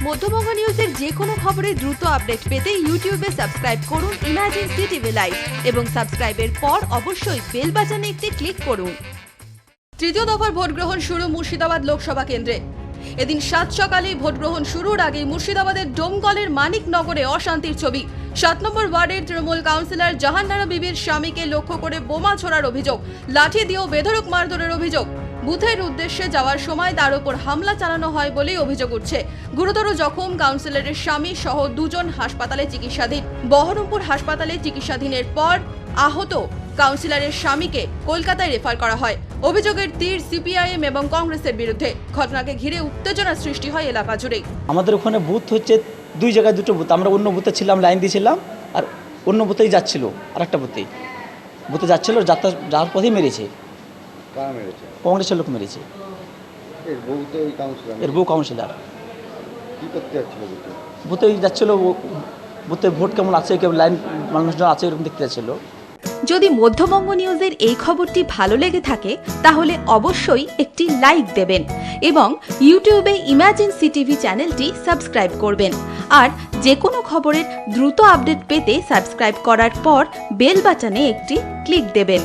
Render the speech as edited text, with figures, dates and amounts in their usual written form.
মধ্যবঙ্গ নিউজের যে কোনো খবরের দ্রুত আপডেট পেতে ইউটিউবে সাবস্ক্রাইব করুন ইমার্জেন্সি টিভি লাইভ এবং সাবস্ক্রাইবের পর অবশ্যই বেল বাটনে একটি ক্লিক করুন। তৃতীয় দফার ভোট গ্রহণ শুরু মুর্শিদাবাদ লোকসভা কেন্দ্রে। এদিন 7 সকালে ভোট গ্রহণ শুরুর আগে মুর্শিদাবাদের ডোমকলের মানিকনগরে অশান্তির ছবি। 7 নম্বর ওয়ার্ডের তৃণমূল কাউন্সিলর জাহানারা বিবির স্বামীকে লক্ষ্য করে বোমা ছোড়ার অভিযোগ, লাঠি দিয়েও বেধড়ক মারধরের অভিযোগ। বুথের উদ্দেশ্যে যাওয়ার সময় তার উপর হামলা চালানো হয় বলেই অভিযোগ উঠছে। গুরুতর জখম কাউন্সিলরের স্বামী সহ দুজন হাসপাতালে চিকিৎসাধীন। বহরমপুর হাসপাতালে চিকিৎসাধীনের পর আহত কাউন্সিলরের স্বামীকে কলকাতায় রেফার করা হয়। অভিযোগের তীর সিপিআইএম এবং কংগ্রেসের বিরুদ্ধে। ঘটনাকে ঘিরে উত্তেজনা সৃষ্টি হয় এলাকা জুড়ে। আমাদের ওখানে বুথ হচ্ছে দুই জায়গায় দুটো বুথ। আমরা অন্য বুথে ছিলাম, লাইন দিয়েছিলাম, আর অন্য বুথেই যাচ্ছিল, আর একটা বুথে যাচ্ছিল, যাওয়ার পথেই মেরেছে। কারা মেরেছে? কংগ্রেসের লোক মেরেছে। এর বউ কাউন্সিলর কি করতে যাচ্ছিল? বুথেই যাচ্ছিল, বুথে ভোট কেমন আছে, কেমন লাইন মানুষজন আছে, এরকম দেখতে যাচ্ছিল। যদি মধ্যবঙ্গ নিউজের এই খবরটি ভালো লেগে থাকে তাহলে অবশ্যই একটি লাইক দেবেন এবং ইউটিউবে ইমার্জেন্সি টিভি চ্যানেলটি সাবস্ক্রাইব করবেন। আর যে কোনো খবরের দ্রুত আপডেট পেতে সাবস্ক্রাইব করার পর বেল বাটনে একটি ক্লিক দেবেন।